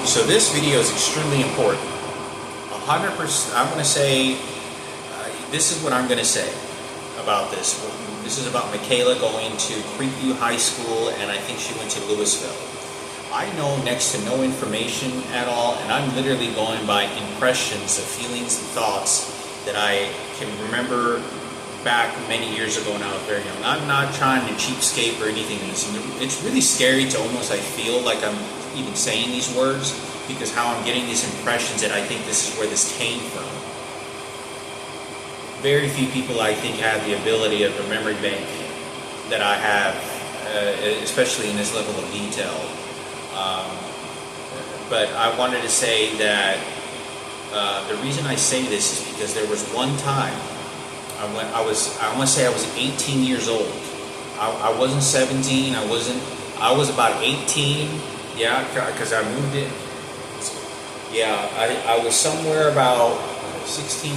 So this video is extremely important. 100%. I'm going to say, this is what I'm going to say about this. This is about Mikayla going to Creekview High School, and I think she went to Louisville. I know next to no information at all, and I'm literally going by impressions of feelings and thoughts that I can remember back many years ago when I was very young. I'm not trying to cheapskate or anything. It's really scary to almost, I feel like I'm even saying these words, because how I'm getting these impressions that I think this is where this came from. Very few people, I think, have the ability of a memory bank that I have, especially in this level of detail. But I wanted to say that the reason I say this is because there was one time I want to say I was 18 years old. I wasn't 17. I was about 18. Yeah, because I moved it. Yeah, I was somewhere about 16.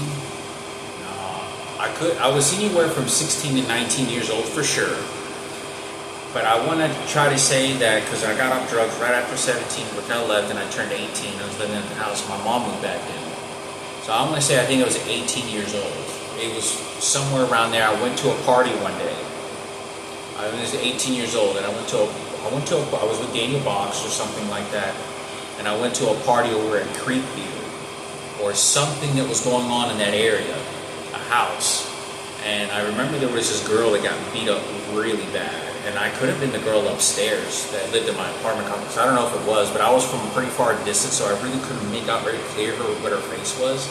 I was anywhere from 16 to 19 years old for sure. But I want to try to say that because I got off drugs right after 17, which I left, and I turned 18. I was living at the house. My mom moved back in. So I want to say I think I was 18 years old. It was somewhere around there. I went to a party one day. I was 18 years old, and I was with Daniel Box or something like that, and I went to a party over at Creekview or something that was going on in that area, a house. And I remember there was this girl that got beat up really bad, and I could have been the girl upstairs that lived in my apartment complex. I don't know if it was, but I was from a pretty far distance, so I really couldn't make out very clear what her face was.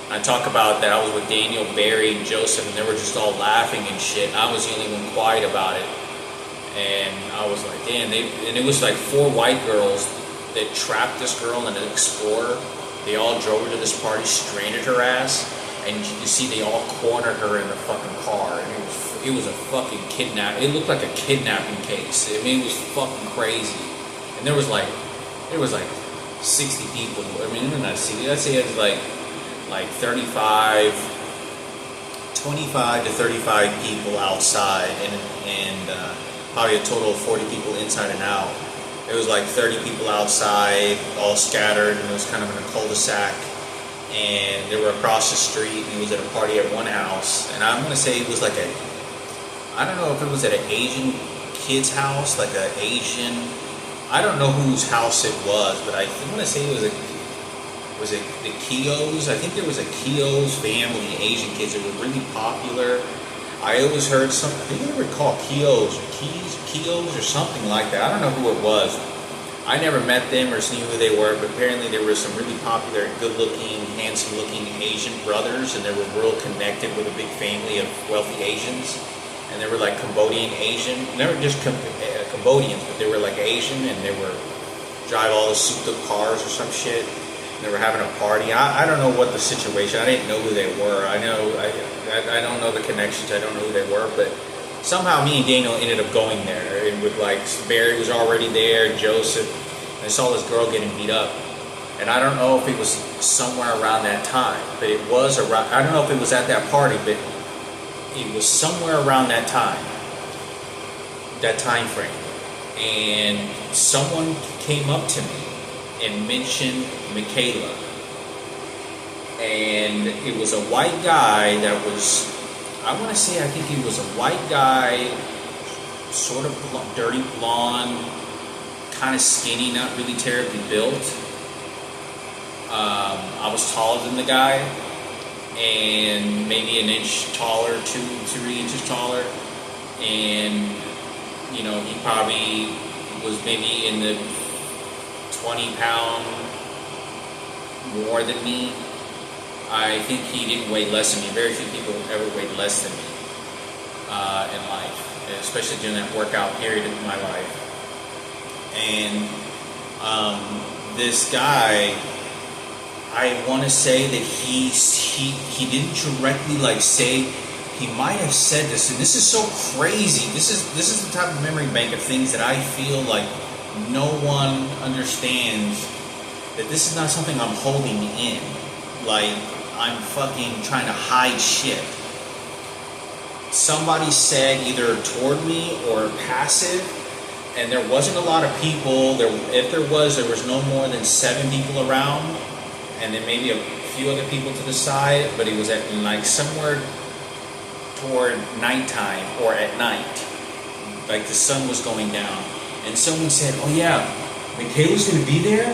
I talk about that I was with Daniel, Barry, and Joseph, and they were just all laughing and shit. And I was the only one quiet about it. And I was like, damn, and it was like 4 white girls that trapped this girl in an Explorer. They all drove her to this party, stranded her ass, and you can see they all cornered her in the fucking car. And it was a fucking kidnap. It looked like a kidnapping case. I mean, it was fucking crazy. And there was like 60 people. I mean, not 60. I'd say it was like 25 to 35 people outside, and probably a total of 40 people inside and out. It was like 30 people outside, all scattered, and it was kind of in a cul-de-sac. And they were across the street, and it was at a party at one house. And I'm going to say it was like I don't know if it was at an Asian kid's house, like an Asian, I don't know whose house it was, but I want to say it was it the Keoghs? I think there was a Keoghs family, Asian kids that were really popular. I always heard I think they were called Keoghs or something like that. I don't know who it was. I never met them or knew who they were, but apparently there were some really popular, good-looking, handsome-looking Asian brothers, and they were real connected with a big family of wealthy Asians. And they were like Cambodian Asian. They were just Cambodians, but they were like Asian, and they were drive all the souped-up cars or some shit. They were having a party. I don't know what the situation. I didn't know who they were. I don't know the connections. I don't know who they were. But somehow me and Daniel ended up going there. And with like Barry was already there, Joseph. And I saw this girl getting beat up. And I don't know if it was somewhere around that time. But it was around. I don't know if it was at that party, but it was somewhere around that time. That time frame. And someone came up to me and mentioned Mikayla. And it was a white guy that was, I want to say, I think he was a white guy, sort of dirty blonde, kind of skinny, not really terribly built. I was taller than the guy, and maybe an inch taller, 2-3 inches taller. And, you know, he probably was maybe in the 20-pound more than me. I think he didn't weigh less than me. Very few people ever weighed less than me in life, especially during that workout period of my life. And this guy, I want to say that he didn't directly like say. He might have said this, and this is so crazy. This is the type of memory bank of things that I feel like no one understands, that this is not something I'm holding in. Like, I'm fucking trying to hide shit. Somebody said either toward me or passive and there wasn't a lot of people. If there was no more than 7 people around, and then maybe a few other people to the side. But it was at like somewhere toward nighttime or at night, like the sun was going down, and someone said, "Oh yeah, Mikayla's going to be there."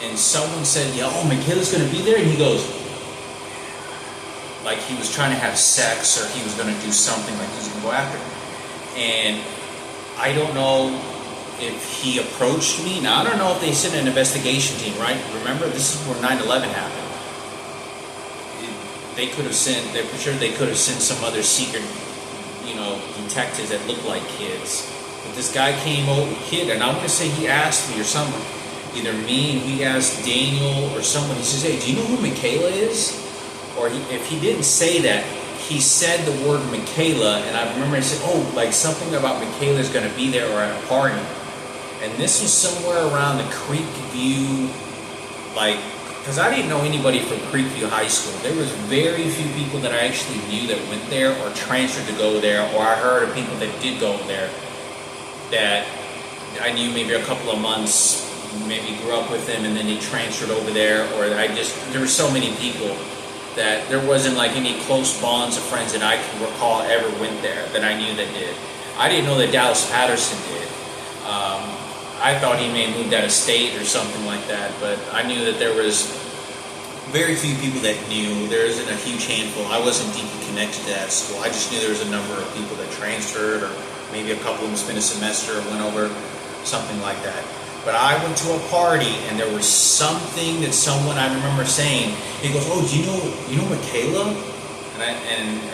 And someone said, "Yeah, oh, Mikayla's going to be there," and he goes, like he was trying to have sex, or he was going to do something, like he was going to go after her. And I don't know if he approached me. Now, I don't know if they sent an investigation team, right? Remember, this is where 9/11 happened. They could have sent, they're sure they could have sent some other secret, detectives that looked like kids. But this guy came over, kid, and I'm going to say he asked me or someone, either me, and he asked Daniel or someone, he says, "Hey, do you know who Mikayla is?" Or if he didn't say that, he said the word Mikayla, and I remember he said, "Oh, like something about Mikayla's going to be there or at a party." And this was somewhere around the Creek View, because I didn't know anybody from Creekview High School. There was very few people that I actually knew that went there or transferred to go there, or I heard of people that did go there that I knew maybe a couple of months, maybe grew up with them, and then they transferred over there, or there were so many people that there wasn't like any close bonds of friends that I can recall ever went there that I knew that did. I didn't know that Dallas Patterson did. I thought he may have moved out of state or something like that, but I knew that there was very few people that knew. There isn't a huge handful. I wasn't deeply connected to that school. I just knew there was a number of people that transferred, or maybe a couple of them spent a semester or went over, something like that. But I went to a party, and there was something that someone, I remember saying, he goes, "Oh, do you know Mikayla?"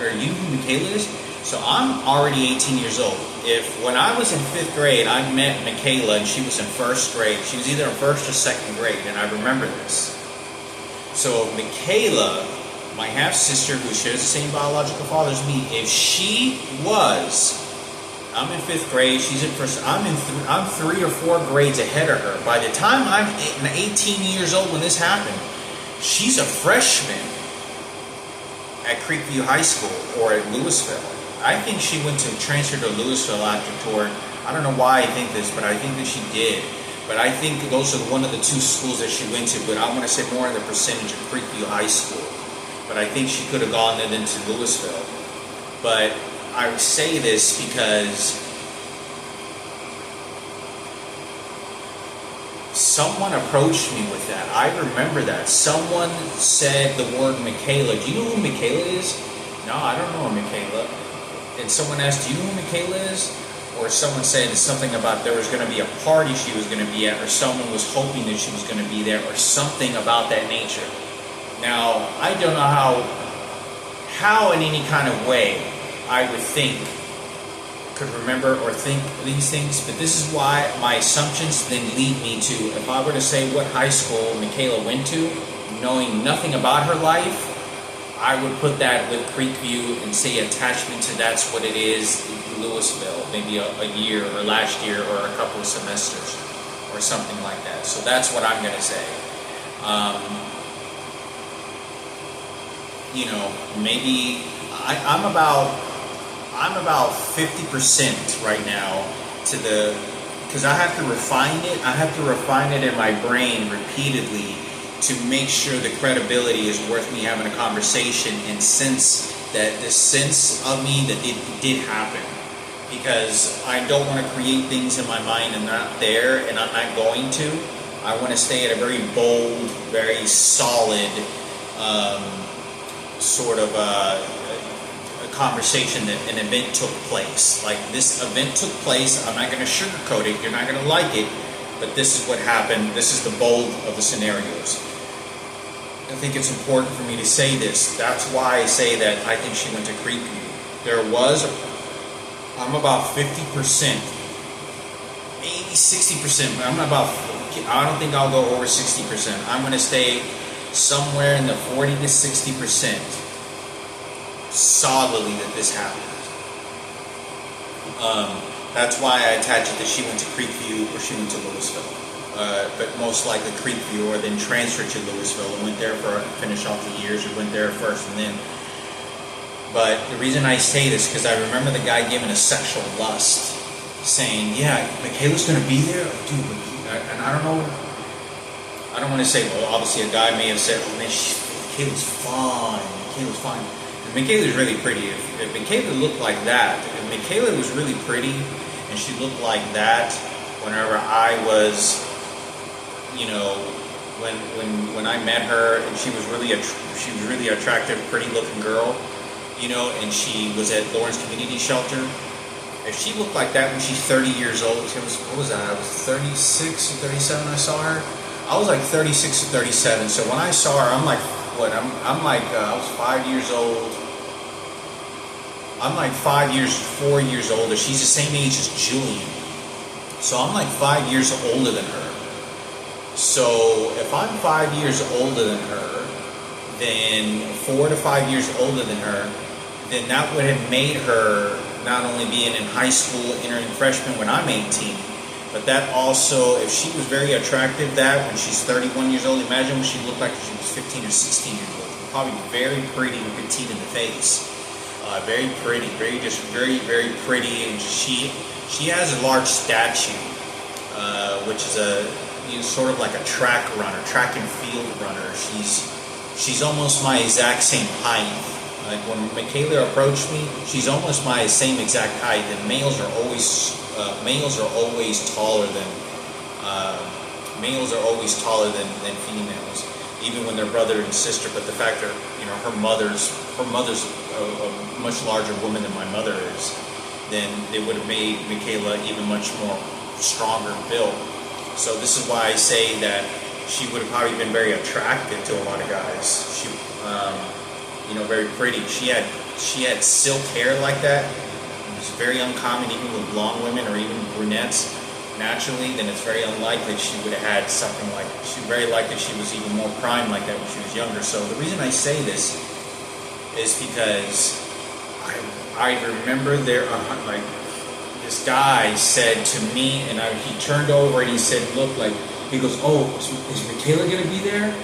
Or you know who Mikayla is? So I'm already 18 years old. If when I was in 5th grade, I met Mikayla and she was in 1st grade. She was either in 1st or 2nd grade, and I remember this. So Mikayla, my half-sister who shares the same biological father as me, if she was, I'm in 5th grade, she's in 1st, I'm 3 or 4 grades ahead of her. By the time I'm 18 years old when this happened, she's a freshman at Creekview High School or at Louisville. I think she went to transfer to Louisville after I don't know why I think this, but I think that she did. But I think those are one of the 2 schools that she went to, but I want to say more in the percentage of Creekview High School. But I think she could have gone then into Louisville. But I say this because someone approached me with that. I remember that. Someone said the word Mikayla. Do you know who Mikayla is? No, I don't know Mikayla. And someone asked, "Do you know who Mikayla is?" Or someone said something about there was going to be a party she was going to be at, or someone was hoping that she was going to be there, or something about that nature. Now, I don't know how in any kind of way I would could remember or think these things, but this is why my assumptions then lead me to, if I were to say what high school Mikayla went to, knowing nothing about her life, I would put that with Creekview and say attachment to that's what it is, Louisville, maybe a year or last year or a couple of semesters or something like that. So that's what I'm going to say. Maybe I'm about 50% right now because I have to refine it. I have to refine it in my brain repeatedly to make sure the credibility is worth me having a conversation, and sense of me that it did happen. Because I don't want to create things in my mind and not there, and I'm not going to. I want to stay at a very bold, very solid sort of a conversation that an event took place. Like, this event took place, I'm not going to sugarcoat it, you're not going to like it, but this is what happened, this is the bold of the scenarios. I think it's important for me to say this. That's why I say that I think she went to Creekview. I'm about 50%, maybe 60%, but I don't think I'll go over 60%. I'm going to stay somewhere in the 40 to 60% solidly that this happened. That's why I attach it that she went to Creekview or she went to Louisville. But most likely Creekview, or then transferred to Louisville and went there for finish off the years, or went there first and then. But the reason I say this, because I remember the guy giving a sexual lust saying, yeah, Mikayla's gonna be there, dude. And I don't know. I don't want to say, well, obviously a guy may have said, oh man, Mikayla's fine. Mikayla's fine. And Mikayla's really pretty. If Mikayla looked like that, if Mikayla was really pretty and she looked like that whenever I was, you know, when I met her, and she was really attractive, pretty looking girl, you know, and she was at Lawrence Community Shelter. If she looked like that when she's 30 years old, what was that? I was 36 or 37 I saw her. I was like 36 or 37. So when I saw her, I'm like, what? I'm like, I was 5 years old. I'm like 4 years older. She's the same age as Julian. So I'm like 5 years older than her. So if I'm 5 years older than her, then 4 to 5 years older than her, then that would have made her not only being in high school, entering freshman when I'm 18, but that also, if she was very attractive, that when she's 31 years old, imagine what she looked like if she was 15 or 16 years old. Probably very pretty and petite in the face. Very pretty, very, very pretty, and she has a large statue, which is sort of like a track runner, track and field runner. She's almost my exact same height. Like when Mikayla approached me, she's almost my same exact height. And males are always taller than females, even when they're brother and sister. But the fact that her mother's a much larger woman than my mother is, then it would have made Mikayla even much more stronger built. So this is why I say that she would have probably been very attractive to a lot of guys. She, very pretty. She had silk hair like that. It was very uncommon, even with blonde women or even brunettes. Naturally, then it's very unlikely she would have had something like. Very likely she was even more prime like that when she was younger. So the reason I say this is because I remember this guy said to me, and he turned over and he said, look, he goes, oh, is Mikayla gonna be there?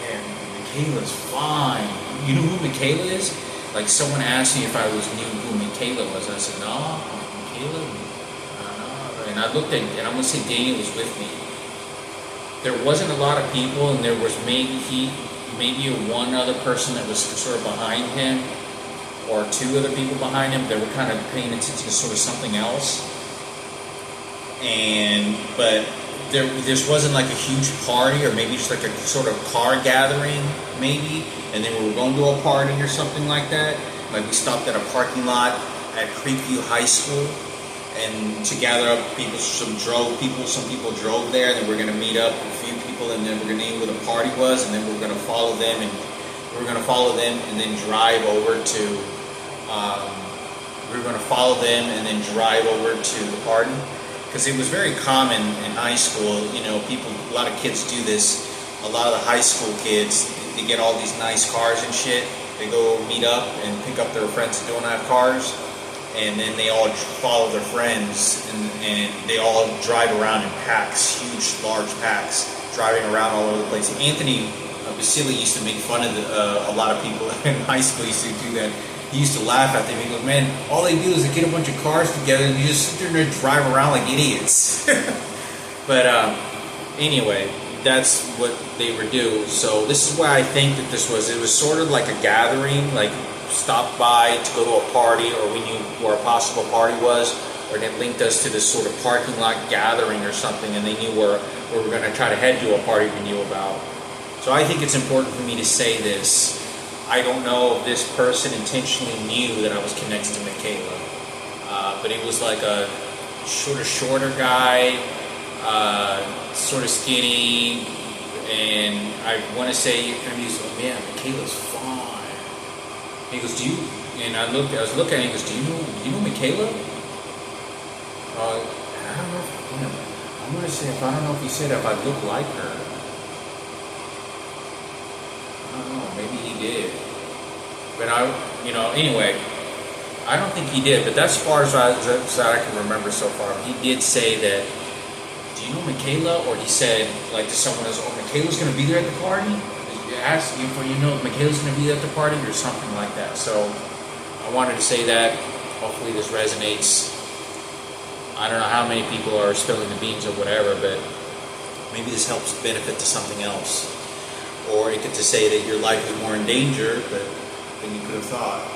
And Mikayla's fine. You know who Mikayla is? Like someone asked me if I knew who Mikayla was. I said, no, Mikayla, no. And I looked at, and I'm gonna say Daniel was with me. There wasn't a lot of people, and there was maybe one other person that was sort of behind him, or two other people behind him that were kind of paying attention to sort of something else. But this wasn't like a huge party, or maybe just like a sort of car gathering, maybe, and then we were going to a party or something like that. Like we stopped at a parking lot at Creekview High School, and to gather up people. Some people drove there, and then we're going to meet up with a few people, and then we're going to know where the party was, and then we're going to follow them, and then drive over to. We were going to follow them and then drive over to the party. Because it was very common in high school, a lot of kids do this. A lot of the high school kids, they get all these nice cars and shit. They go meet up and pick up their friends that don't have cars, and then they all follow their friends, and they all drive around in packs, huge, large packs, driving around all over the place. Anthony Basile used to make fun of a lot of people in high school. He used to do that. He used to laugh at them. He goes, man, all they do is they get a bunch of cars together and you just sit there and drive around like idiots. But anyway, that's what they would do. So this is why I think that it was sort of like a gathering, like stopped by to go to a party, or we knew where a possible party was, or it linked us to this sort of parking lot gathering or something, and they knew where we were going to try to head to a party we knew about. So I think it's important for me to say this. I don't know if this person intentionally knew that I was connected to Mikayla, but it was like a sort of shorter guy, sort of skinny, and I want to say, he's like, man, Mikayla's fine. He goes, do you? And I was looking at him. He goes, do you know Mikayla? I don't know. I'm going to say, I don't know if he said if I look like her. I don't know, maybe he did. But anyway, I don't think he did, but that's as far as I can remember so far. He did say that, do you know Mikayla? Or he said, like to someone else, oh, Mikayla's going to be there at the party? He asked you if Mikayla's going to be there at the party or something like that. So I wanted to say that. Hopefully this resonates. I don't know how many people are spilling the beans or whatever, but maybe this helps benefit to something else. Or it could just say that your life is more in danger than you could have thought.